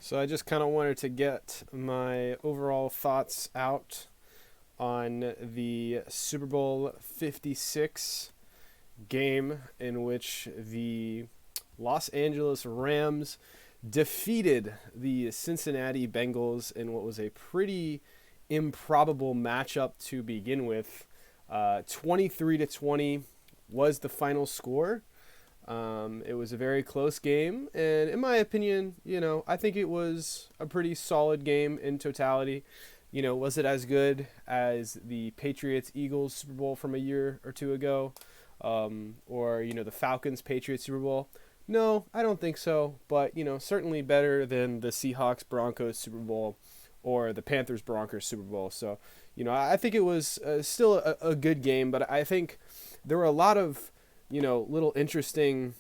So I just kind of wanted to get my overall thoughts out on the Super Bowl 56 game in which the Los Angeles Rams defeated the Cincinnati Bengals in what was a pretty improbable matchup to begin with. 23 to 20 was the final score. It was a very close game, and in my opinion, I think it was a pretty solid game in totality. Was it as good as the Patriots Eagles Super Bowl from a year or two ago, or the Falcons Patriots Super Bowl? No, I don't think so. But certainly better than the Seahawks Broncos Super Bowl or the Panthers Broncos Super Bowl. So, I think it was still a good game, but I think there were a lot of little interesting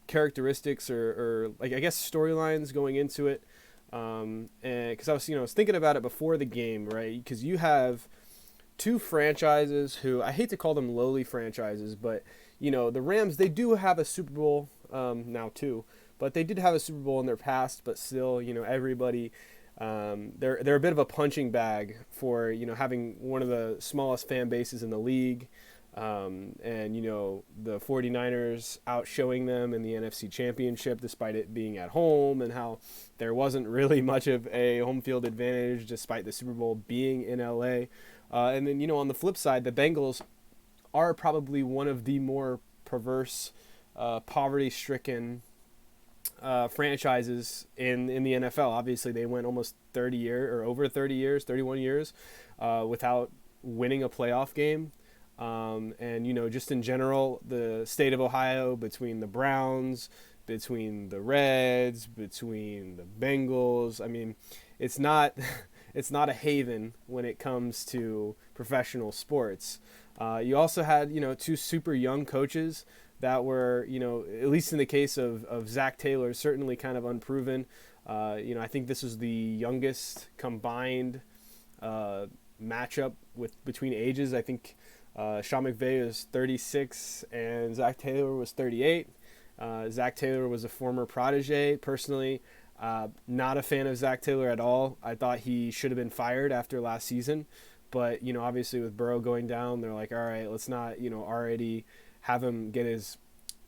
characteristics or like I guess storylines going into it. And because I was thinking about it before the game, right? Because you have two franchises who I hate to call them lowly franchises, but the Rams, they do have a Super Bowl now too, but they did have a Super Bowl in their past. But still, everybody. They're a bit of a punching bag for having one of the smallest fan bases in the league. And the 49ers outshowing them in the NFC Championship despite it being at home, and how there wasn't really much of a home field advantage despite the Super Bowl being in LA. And then on the flip side, the Bengals are probably one of the more perverse, poverty-stricken franchises in the NFL. Obviously, they went almost 30 years or over 30 years, 31 years without winning a playoff game. And just in general, the state of Ohio, between the Browns, between the Reds, between the Bengals, I mean, it's not it's not a haven when it comes to professional sports. You also had two super young coaches that were at least in the case of Zach Taylor, certainly kind of unproven. I think this was the youngest combined matchup between ages. I think Sean McVay was 36 and Zach Taylor was 38. Zach Taylor was a former protege. Personally, not a fan of Zach Taylor at all. I thought he should have been fired after last season. But, obviously with Burrow going down, they're like, all right, let's not, already have him get his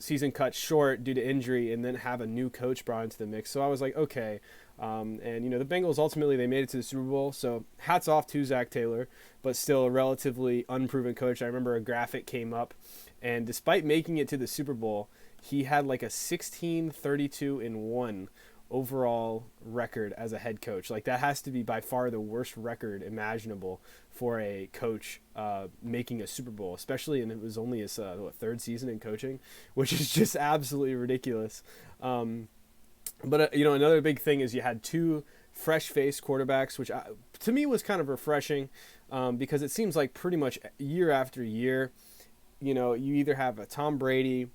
season cut short due to injury and then have a new coach brought into the mix. So I was like, okay. And the Bengals, ultimately they made it to the Super Bowl, so hats off to Zach Taylor, but still a relatively unproven coach. I remember a graphic came up, and despite making it to the Super Bowl, he had like a 16-32-1 overall record as a head coach. Like, that has to be by far the worst record imaginable for a coach making a Super Bowl, especially, and it was only his third season in coaching, which is just absolutely ridiculous. But another big thing is you had two fresh-faced quarterbacks, which to me was kind of refreshing, because it seems like pretty much year after year, you either have a Tom Brady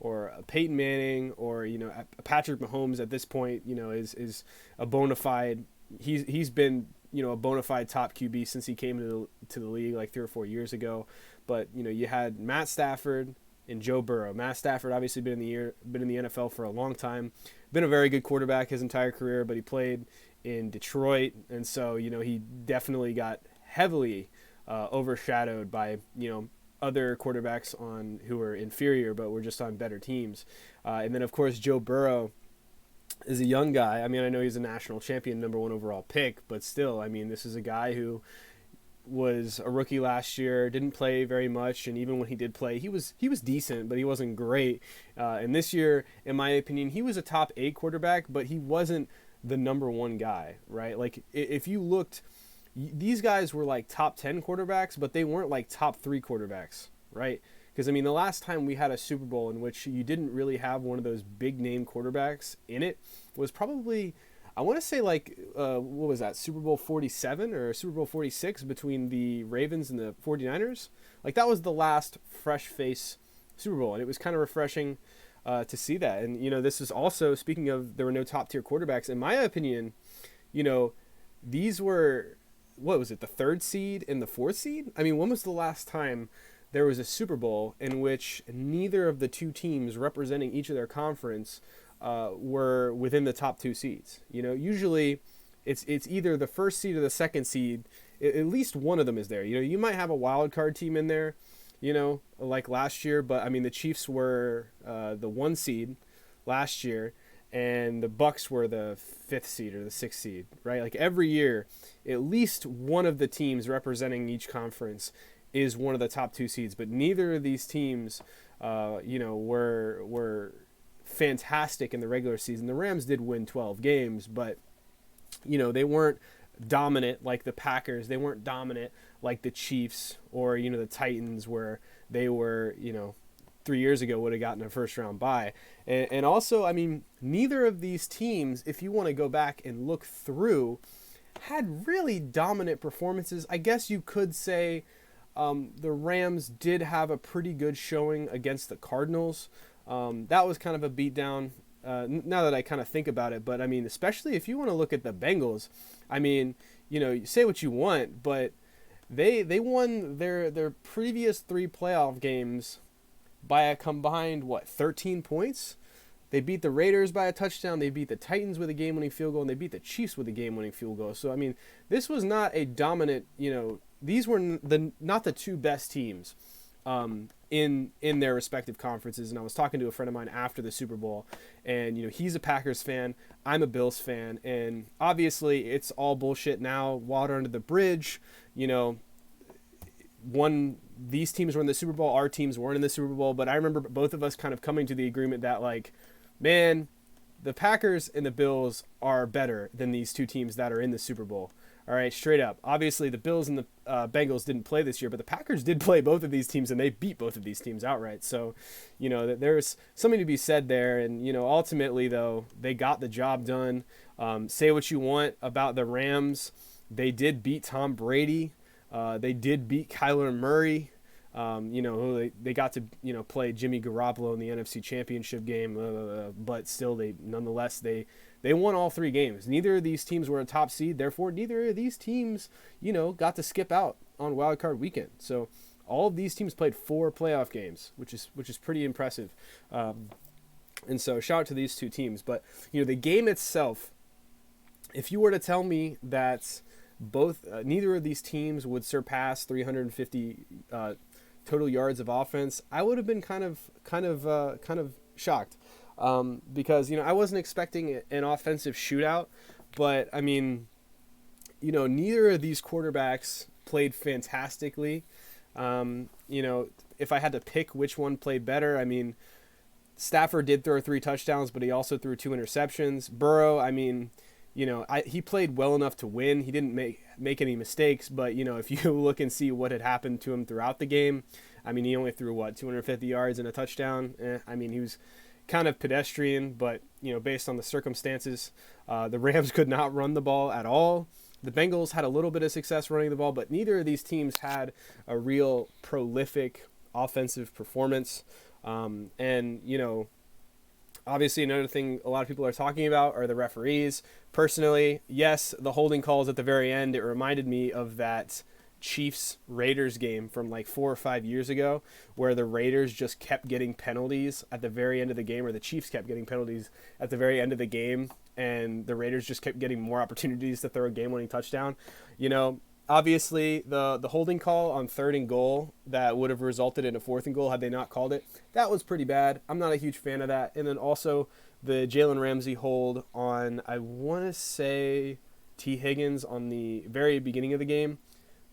or a Peyton Manning or a Patrick Mahomes at this point, is a bona fide. He's been a bona fide top QB since he came to the league like 3 or 4 years ago. But you had Matt Stafford and Joe Burrow. Matt Stafford obviously been in the NFL for a long time, been a very good quarterback his entire career, but he played in Detroit, and so he definitely got heavily overshadowed by other quarterbacks who were inferior but were just on better teams. And then of course Joe Burrow is a young guy. I mean, I know he's a national champion, number 1 overall pick, but still, I mean, this is a guy who was a rookie last year, didn't play very much, and even when he did play, he was decent, but he wasn't great. And this year, in my opinion, he was a top 8 quarterback, but he wasn't the number 1 guy, right? Like, if you looked, these guys were like top 10 quarterbacks, but they weren't like top 3 quarterbacks, right? Because, I mean, the last time we had a Super Bowl in which you didn't really have one of those big name quarterbacks in it was probably, I want to say, like, what was that, Super Bowl 47 or Super Bowl 46 between the Ravens and the 49ers? Like, that was the last fresh face Super Bowl, and it was kind of refreshing to see that. And, this is also, speaking of, there were no top-tier quarterbacks. In my opinion, these were, what was it, the 3rd seed and the 4th seed? I mean, when was the last time there was a Super Bowl in which neither of the two teams representing each of their conference were within the top two seeds. Usually it's either the first seed or the second seed. At least one of them is there. You might have a wild card team in there, like last year. But I mean, the Chiefs were the one seed last year, and the Bucks were the fifth seed or the sixth seed, right? Like every year, at least one of the teams representing each conference is one of the top two seeds. But neither of these teams, were fantastic in the regular season. The Rams did win 12 games, but they weren't dominant like the Packers. They weren't dominant like the Chiefs or the Titans, where they were 3 years ago would have gotten a first round bye. And also, I mean, neither of these teams, if you want to go back and look through, had really dominant performances. I guess you could say the Rams did have a pretty good showing against the Cardinals. That was kind of a beatdown. Now that I kind of think about it, but I mean, especially if you want to look at the Bengals, I mean, you say what you want, but they won their previous 3 playoff games by a combined 13 points. They beat the Raiders by a touchdown. They beat the Titans with a game-winning field goal, and they beat the Chiefs with a game-winning field goal. So I mean, this was not a dominant. These were not the two best teams in their respective conferences. And I was talking to a friend of mine after the Super Bowl, and he's a Packers fan, I'm a Bills fan, and obviously it's all bullshit now, water under the bridge. These teams were in the Super Bowl, our teams weren't in the Super Bowl, but I remember both of us kind of coming to the agreement that, like, man, the Packers and the Bills are better than these two teams that are in the Super Bowl. All right, straight up. Obviously, the Bills and the Bengals didn't play this year, but the Packers did play both of these teams, and they beat both of these teams outright. So, there's something to be said there. And, ultimately, though, they got the job done. Say what you want about the Rams. They did beat Tom Brady. They did beat Kyler Murray. They got to play Jimmy Garoppolo in the NFC Championship game, but still they won all 3 games. Neither of these teams were a top seed, therefore neither of these teams got to skip out on Wild Card Weekend. So all of these teams played 4 playoff games, which is pretty impressive. And so shout out to these two teams. But the game itself, if you were to tell me that neither of these teams would surpass 350 total yards of offense, I would have been kind of shocked, because I wasn't expecting an offensive shootout. But I mean, neither of these quarterbacks played fantastically. If I had to pick which one played better, I mean, Stafford did throw 3 touchdowns, but he also threw 2 interceptions. Burrow, I mean, he played well enough to win. He didn't make any mistakes, but if you look and see what had happened to him throughout the game, I mean, he only threw 250 yards and a touchdown. I mean, he was kind of pedestrian, but based on the circumstances, the Rams could not run the ball at all. The Bengals had a little bit of success running the ball, but neither of these teams had a real prolific offensive performance. Obviously, another thing a lot of people are talking about are the referees. Personally, yes, the holding calls at the very end, it reminded me of that Chiefs-Raiders game from like 4 or 5 years ago, where the Raiders just kept getting penalties at the very end of the game, or the Chiefs kept getting penalties at the very end of the game, and the Raiders just kept getting more opportunities to throw a game-winning touchdown. Obviously, the holding call on 3rd and goal that would have resulted in a 4th and goal had they not called it, that was pretty bad. I'm not a huge fan of that. And then also the Jalen Ramsey hold on, I want to say, T. Higgins on the very beginning of the game.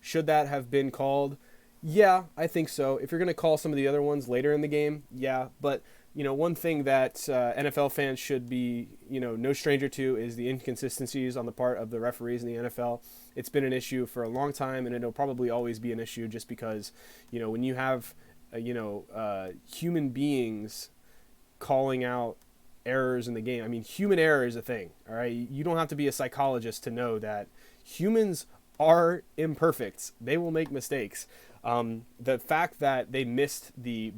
Should that have been called? Yeah, I think so. If you're going to call some of the other ones later in the game, yeah. But, one thing that NFL fans should be, no stranger to is the inconsistencies on the part of the referees in the NFL. It's been an issue for a long time, and it'll probably always be an issue just because, when you have, human beings calling out errors in the game. I mean, human error is a thing, all right? You don't have to be a psychologist to know that humans are imperfect. They will make mistakes. The fact that they missed the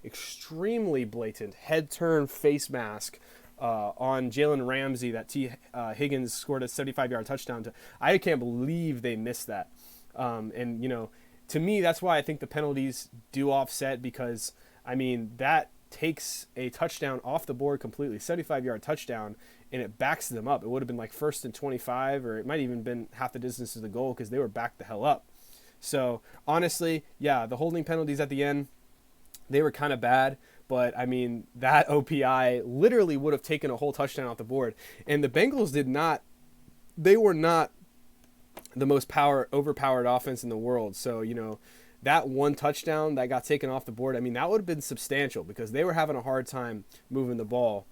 extremely blatant head turn face mask on Jalen Ramsey that T. Higgins scored a 75-yard touchdown to, I can't believe they missed that. And to me, that's why I think the penalties do offset, because I mean, that takes a touchdown off the board completely, 75-yard touchdown, and it backs them up. It would have been like 1st and 25, or it might even been half the distance to the goal because they were backed the hell up. So honestly, yeah, the holding penalties at the end, they were kind of bad. But, I mean, that OPI literally would have taken a whole touchdown off the board. And the Bengals they were not the most overpowered offense in the world. So, that one touchdown that got taken off the board, I mean, that would have been substantial because they were having a hard time moving the ball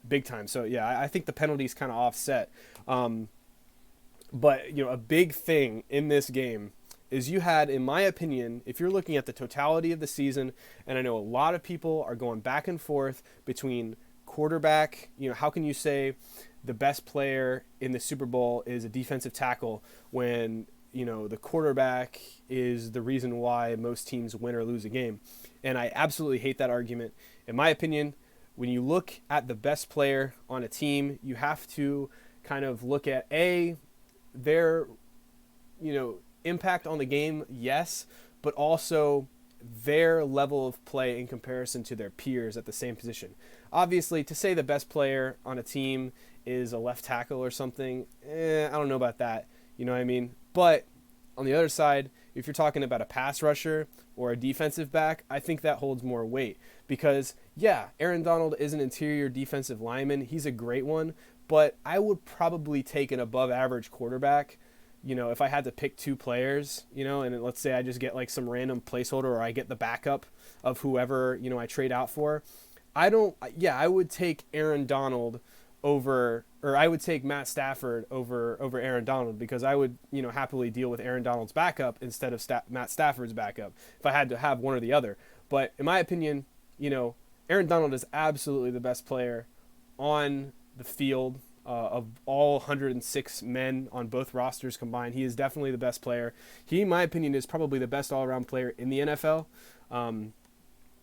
big time. So, yeah, I think the penalties kind of offset. But, a big thing in this game is you had, in my opinion, if you're looking at the totality of the season, and I know a lot of people are going back and forth between quarterback, how can you say the best player in the Super Bowl is a defensive tackle when, the quarterback is the reason why most teams win or lose a game? And I absolutely hate that argument. In my opinion, when you look at the best player on a team, you have to kind of look at their, impact on the game, yes, but also their level of play in comparison to their peers at the same position. Obviously, to say the best player on a team is a left tackle or something, I don't know about that. You know what I mean? But on the other side, if you're talking about a pass rusher or a defensive back, I think that holds more weight because, yeah, Aaron Donald is an interior defensive lineman. He's a great one, but I would probably take an above average quarterback. If I had to pick two players, and let's say I just get like some random placeholder or I get the backup of whoever, I trade out for, I would take Aaron Donald or I would take Matt Stafford over Aaron Donald because I would, happily deal with Aaron Donald's backup instead of Matt Stafford's backup if I had to have one or the other. But in my opinion, Aaron Donald is absolutely the best player on the field. Of all 106 men on both rosters combined, he is definitely the best player. He, in my opinion, is probably the best all-around player in the NFL, and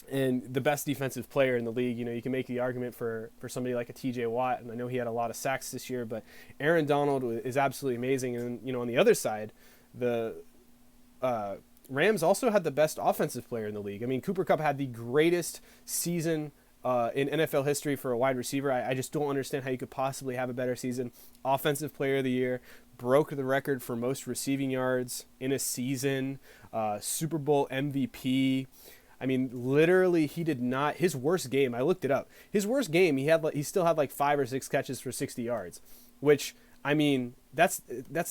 the best defensive player in the league. You can make the argument for somebody like a TJ Watt, and I know he had a lot of sacks this year, but Aaron Donald is absolutely amazing. And, on the other side, the Rams also had the best offensive player in the league. I mean, Cooper Kupp had the greatest season in NFL history for a wide receiver. I just don't understand how you could possibly have a better season. Offensive player of the year, broke the record for most receiving yards in a season, Super Bowl MVP. I mean, literally, he did not. His worst game, I looked it up. His worst game, he still had like 5 or 6 catches for 60 yards, which, I mean, that's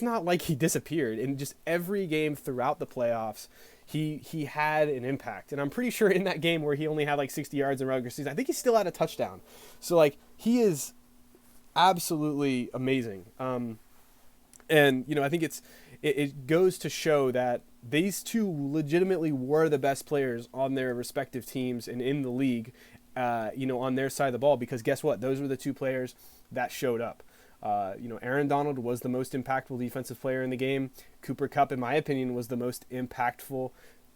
not like he disappeared. In just every game throughout the playoffs, he had an impact. And I'm pretty sure in that game where he only had like 60 yards in regular season, I think he still had a touchdown. So, like, he is absolutely amazing. And, I think it goes to show that these two legitimately were the best players on their respective teams and in the league, on their side of the ball, because guess what? Those were the two players that showed up. Aaron Donald was the most impactful defensive player in the game. Cooper Kupp, in my opinion, was the most impactful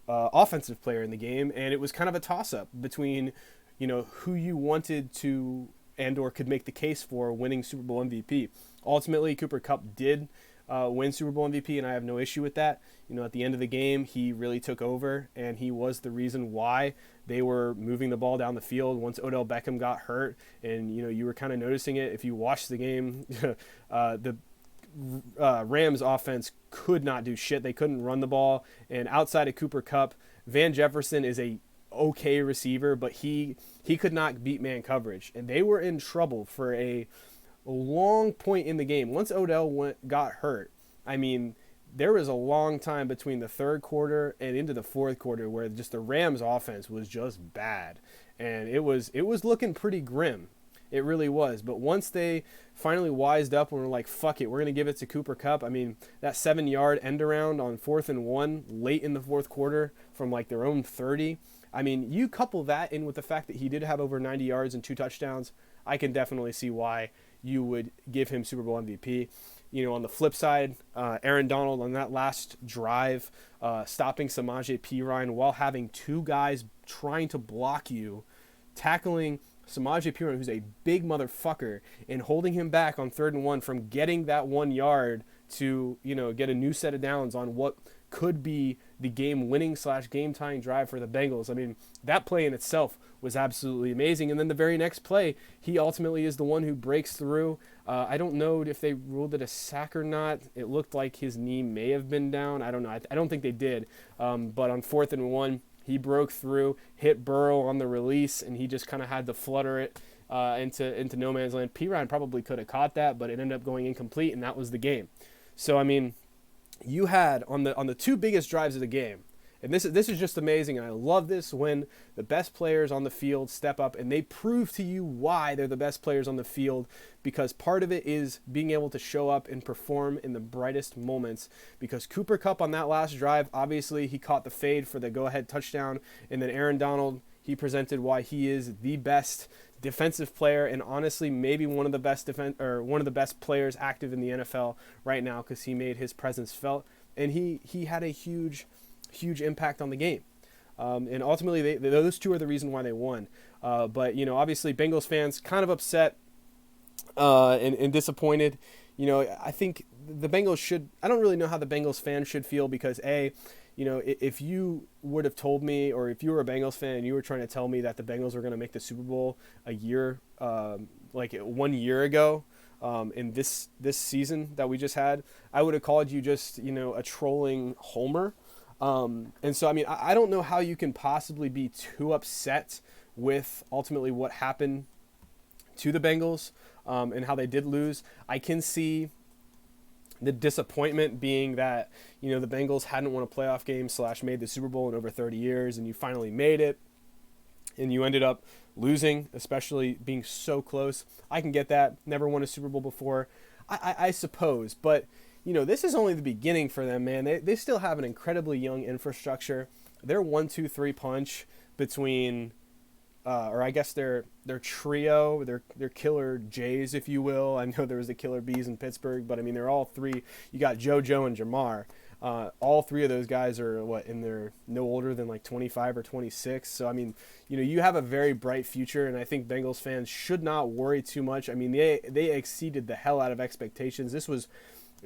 offensive player in the game. And it was kind of a toss-up between, who you wanted to and or could make the case for winning Super Bowl MVP. Ultimately, Cooper Kupp did win Super Bowl MVP, and I have no issue with that. At the end of the game, he really took over, and he was the reason why they were moving the ball down the field once Odell Beckham got hurt. And, you were kind of noticing it. If you watched the game, the Rams offense could not do shit. They couldn't run the ball. And outside of Cooper Kupp, Van Jefferson is a okay receiver, but he could not beat man coverage. And they were in trouble for a long point in the game. Once Odell got hurt, I mean, there was a long time between the third quarter and into the fourth quarter where just the Rams offense was just bad. And it was looking pretty grim. It really was. But once they finally wised up and were like, fuck it, we're going to give it to Cooper Kupp. I mean, that 7-yard end around on 4th and 1 late in the fourth quarter from like their own 30. I mean, you couple that in with the fact that he did have over 90 yards and 2 touchdowns, I can definitely see why you would give him Super Bowl MVP. On the flip side, Aaron Donald on that last drive, stopping Samaje Perine while having 2 guys trying to block you, tackling Samaje Perine, who's a big motherfucker, and holding him back on 3rd and 1 from getting that 1 yard to, get a new set of downs on what could be the game-winning / game-tying drive for the Bengals. I mean, that play in itself was absolutely amazing. And then the very next play, he ultimately is the one who breaks through. I don't know if they ruled it a sack or not. It looked like his knee may have been down. I don't know. I don't think they did. But on 4th and 1, he broke through, hit Burrow on the release, and he just kind of had to flutter it into no man's land. Pirine probably could have caught that, but it ended up going incomplete, and that was the game. So, I mean, you had on the two biggest drives of the game, and this is just amazing, and I love this when the best players on the field step up and they prove to you why they're the best players on the field, because part of it is being able to show up and perform in the brightest moments. Because Cooper Kupp on that last drive, obviously he caught the fade for the go-ahead touchdown, and then Aaron Donald, he presented why he is the best defensive player, and honestly maybe one of the best players active in the NFL right now, because he made his presence felt, and he had a huge impact on the game. And ultimately those two are the reason why they won. But obviously Bengals fans kind of upset and disappointed. I think the Bengals should, I don't really know how the Bengals fans should feel, because if you would have told me, or if you were a Bengals fan and you were trying to tell me that the Bengals were going to make the Super Bowl a year, like 1 year ago, in this season that we just had, I would have called you just, a trolling homer. And so, I mean, I don't know how you can possibly be too upset with ultimately what happened to the Bengals, and how they did lose. I can see the disappointment being that, the Bengals hadn't won a playoff game / made the Super Bowl in over 30 years, and you finally made it, and you ended up losing, especially being so close. I can get that. Never won a Super Bowl before, I suppose. But, this is only the beginning for them, man. They still have an incredibly young infrastructure. Their 1-2-3 punch between, or I guess their trio, their killer J's, if you will. I know there was the killer B's in Pittsburgh, but I mean, they're all three. You got JoJo and Jamar. All three of those guys are in their no older than like 25 or 26. So, I mean, you have a very bright future, and I think Bengals fans should not worry too much. I mean, they exceeded the hell out of expectations. This was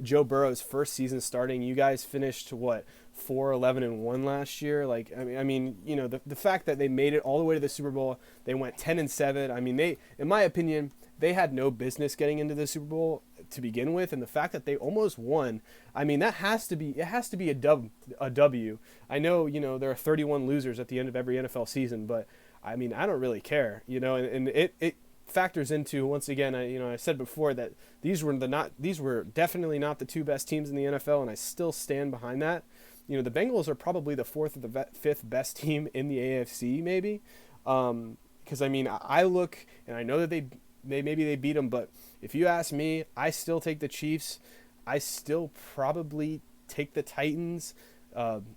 Joe Burrow's first season starting. You guys finished 4-11-1 last year. Like, I mean, the fact that they made it all the way to the Super Bowl, they went 10-7. I mean, in my opinion, they had no business getting into the Super Bowl to begin with, and the fact that they almost won, I mean, it has to be a W. I know, there are 31 losers at the end of every NFL season, but I mean, I don't really care, and it factors into, once again, I said before that these were definitely not the two best teams in the NFL, and I still stand behind that. The Bengals are probably the 4th or the 5th best team in the AFC, maybe, because I mean, I look and I know that they beat them, but if you ask me, I still take the Chiefs. I still probably take the Titans,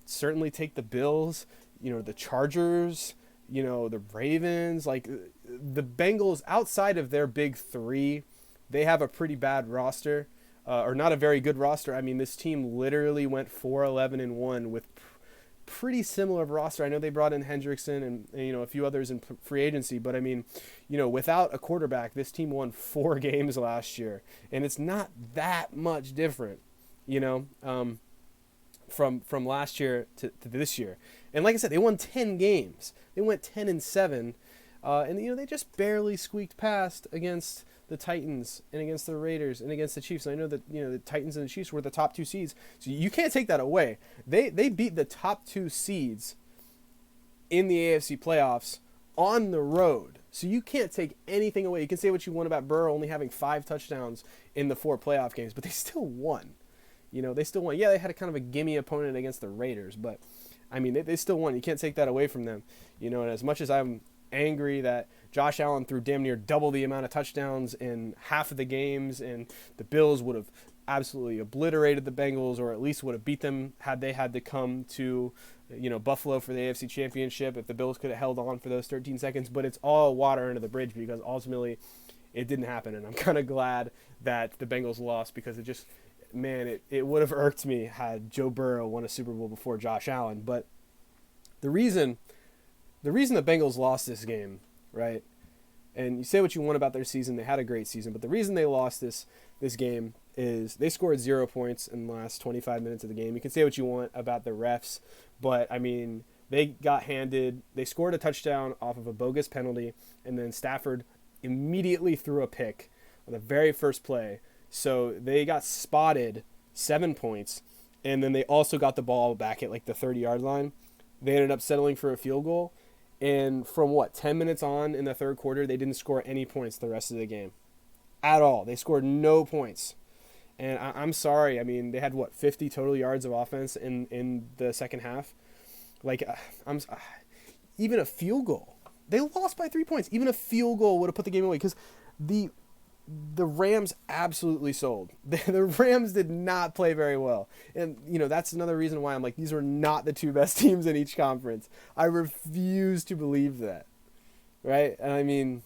certainly take the Bills, the Chargers, the Ravens. Like, the Bengals, outside of their big three, they have a pretty bad roster, or not a very good roster. I mean, this team literally went 4-11-1 with pretty similar roster. I know they brought in Hendrickson and a few others in free agency, but I mean, without a quarterback, this team won 4 games last year, and it's not that much different, from last year to this year. And like I said, they won 10 games. They went 10-7, and they just barely squeaked past against the Titans and against the Raiders and against the Chiefs. And I know that the Titans and the Chiefs were the top 2 seeds, so you can't take that away. They beat the top 2 seeds in the AFC playoffs on the road, so you can't take anything away. You can say what you want about Burrow only having 5 touchdowns in the 4 playoff games, but they still won. They still won. Yeah, they had a kind of a gimme opponent against the Raiders, but I mean, they still won. You can't take that away from them. And as much as I'm angry that Josh Allen threw damn near double the amount of touchdowns in half of the games, and the Bills would have absolutely obliterated the Bengals, or at least would have beat them had they had to come to Buffalo for the AFC Championship, if the Bills could have held on for those 13 seconds. But it's all water under the bridge, because ultimately it didn't happen, and I'm kind of glad that the Bengals lost, because it would have irked me had Joe Burrow won a Super Bowl before Josh Allen. But the reason the Bengals lost this game, right, And you say what you want about their season. They had a great season. But the reason they lost this game is they scored 0 points in the last 25 minutes of the game. You can say what you want about the refs. But, I mean, they scored a touchdown off of a bogus penalty. And then Stafford immediately threw a pick on the very first play. So they got spotted 7 points. And then they also got the ball back at like the 30-yard line. They ended up settling for a field goal. And from 10 minutes on in the third quarter, they didn't score any points the rest of the game at all. They scored no points. And I'm sorry. I mean, they had 50 total yards of offense in the second half. Even a field goal. They lost by 3 points. Even a field goal would have put the game away because the Rams absolutely sold. The Rams did not play very well. And, that's another reason why I'm like, these are not the two best teams in each conference. I refuse to believe that. Right? And I mean,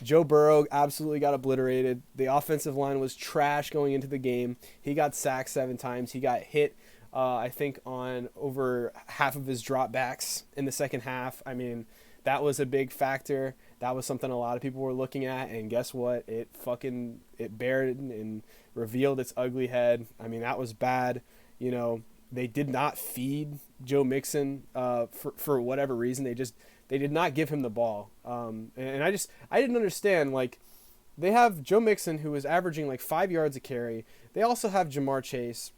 Joe Burrow absolutely got obliterated. The offensive line was trash going into the game. He got sacked 7 times. He got hit, I think, on over half of his dropbacks in the second half. I mean, that was a big factor. That was something a lot of people were looking at, and guess what? It bared and revealed its ugly head. I mean, that was bad. They did not feed Joe Mixon for whatever reason. They did not give him the ball. And I didn't understand. Like, they have Joe Mixon, who is averaging like 5 yards a carry. They also have Jamar Chase,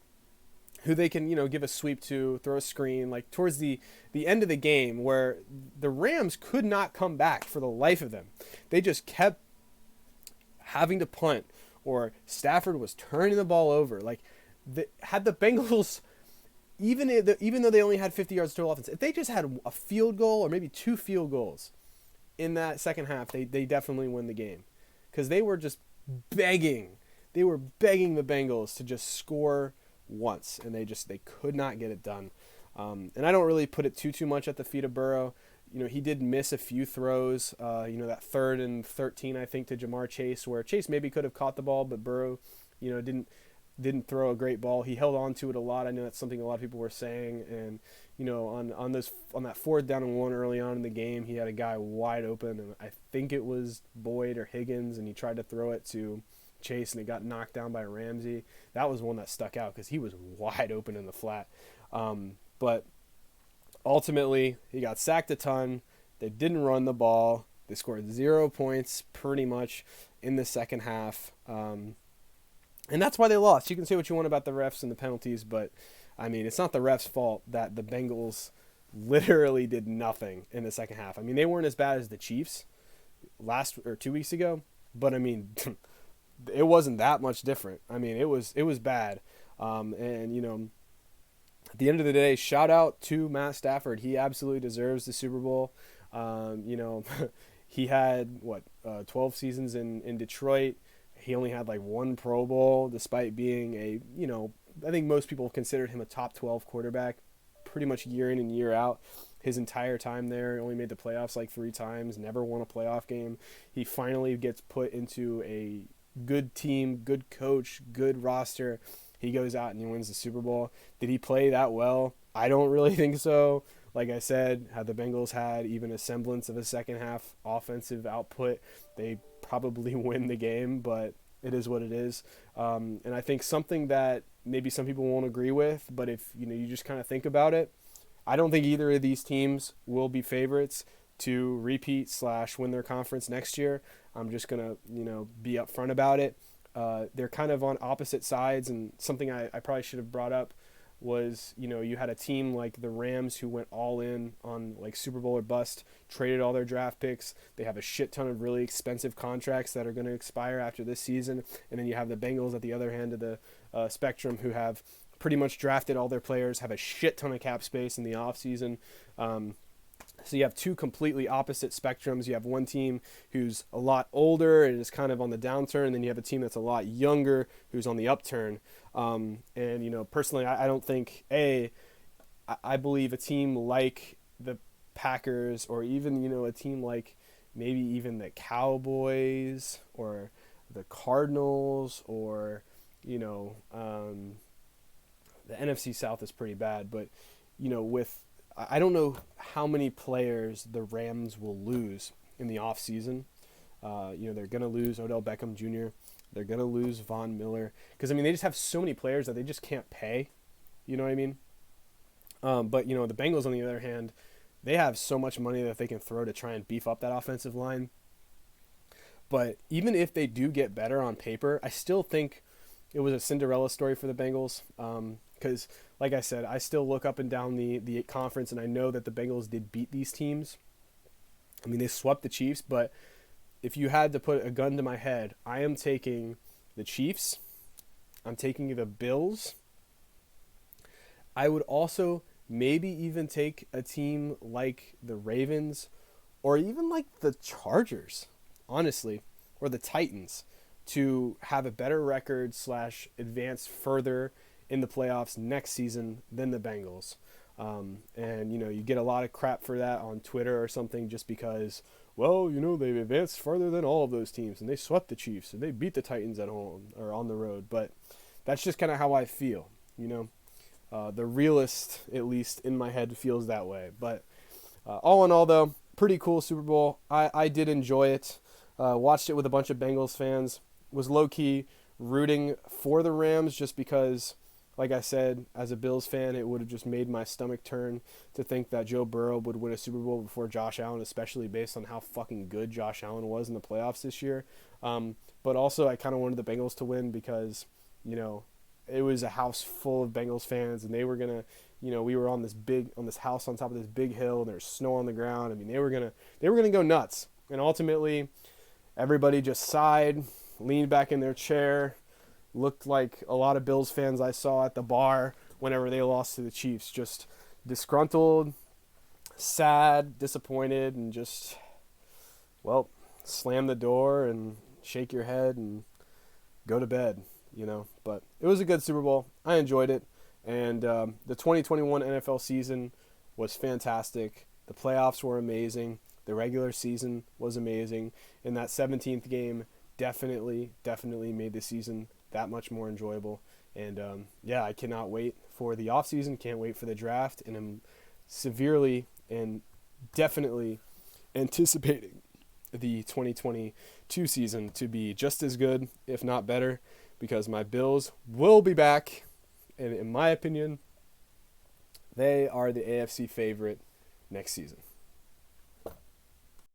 who they can, give a sweep to, throw a screen, like towards the end of the game where the Rams could not come back for the life of them. They just kept having to punt, or Stafford was turning the ball over. Like, had the Bengals, even though they only had 50 yards total offense, if they just had a field goal or maybe 2 field goals in that second half, they definitely win the game. Because they were just begging. They were begging the Bengals to just score once, and they could not get it done. And I don't really put it too much at the feet of Burrow. He did miss a few throws. That 3rd and 13, I think, to Jamar Chase, where Chase maybe could have caught the ball, but Burrow, didn't throw a great ball. He held on to it a lot. I know that's something a lot of people were saying. And on that 4th down and 1 early on in the game, he had a guy wide open, and I think it was Boyd or Higgins, and he tried to throw it to Chase, and it got knocked down by Ramsey. That was one that stuck out because he was wide open in the flat. But ultimately, he got sacked a ton. They didn't run the ball. They scored 0 points pretty much in the second half. And that's why they lost. You can say what you want about the refs and the penalties, but, I mean, it's not the refs' fault that the Bengals literally did nothing in the second half. I mean, they weren't as bad as the Chiefs 2 weeks ago, but, I mean, it wasn't that much different. I mean, it was bad. And, at the end of the day, shout out to Matt Stafford. He absolutely deserves the Super Bowl. He had, 12 seasons in Detroit. He only had like 1 Pro Bowl, despite being I think most people considered him a top 12 quarterback pretty much year in and year out. His entire time there, he only made the playoffs like 3 times, never won a playoff game. He finally gets put into a good team, good coach, good roster. He goes out and he wins the Super Bowl. Did he play that well? I don't really think so. Like I said, had the Bengals had even a semblance of a second half offensive output, they probably win the game, but it is what it is. And I think something that maybe some people won't agree with, but if you just kind of think about it, I don't think either of these teams will be favorites to repeat / win their conference next year. I'm just going to, be upfront about it. They're kind of on opposite sides, and something I probably should have brought up was, you had a team like the Rams who went all in on like Super Bowl or bust, traded all their draft picks. They have a shit ton of really expensive contracts that are going to expire after this season. And then you have the Bengals at the other end of the spectrum who have pretty much drafted all their players, have a shit ton of cap space in the offseason. So you have 2 completely opposite spectrums. You have one team who's a lot older and is kind of on the downturn, and then you have a team that's a lot younger who's on the upturn. And, personally, I don't think, I believe a team like the Packers or even, a team like maybe even the Cowboys or the Cardinals or, the NFC South is pretty bad. But, with I don't know how many players the Rams will lose in the offseason. They're going to lose Odell Beckham Jr. They're going to lose Von Miller. Because, I mean, they just have so many players that they just can't pay. You know what I mean? But, the Bengals, on the other hand, they have so much money that they can throw to try and beef up that offensive line. But even if they do get better on paper, I still think it was a Cinderella story for the Bengals. Because, like I said, I still look up and down the conference, and I know that the Bengals did beat these teams. I mean, they swept the Chiefs, but if you had to put a gun to my head, I am taking the Chiefs. I'm taking the Bills. I would also maybe even take a team like the Ravens or even like the Chargers, honestly, or the Titans to have a better record / advance further in the playoffs next season than the Bengals. You get a lot of crap for that on Twitter or something just because, they've advanced further than all of those teams and they swept the Chiefs and they beat the Titans at home or on the road. But that's just kind of how I feel, The realist, at least in my head, feels that way. But all in all, though, pretty cool Super Bowl. I did enjoy it. Watched it with a bunch of Bengals fans. Was low-key rooting for the Rams just because, like I said, as a Bills fan, it would have just made my stomach turn to think that Joe Burrow would win a Super Bowl before Josh Allen, especially based on how fucking good Josh Allen was in the playoffs this year. But also, I kind of wanted the Bengals to win because, it was a house full of Bengals fans, and they were gonna, we were on this house on top of this big hill, and there's snow on the ground. I mean, they were gonna go nuts, and ultimately, everybody just sighed, leaned back in their chair, looked like a lot of Bills fans I saw at the bar whenever they lost to the Chiefs, just disgruntled, sad, disappointed, and just, slam the door and shake your head and go to bed. But it was a good Super Bowl. I enjoyed it. And the 2021 NFL season was fantastic. The playoffs were amazing. The regular season was amazing. And that 17th game definitely made the season that much more enjoyable. And I cannot wait for the offseason. Can't wait for the draft. And I'm severely and definitely anticipating the 2022 season to be just as good, if not better, because my Bills will be back, and in my opinion, they are the AFC favorite next season.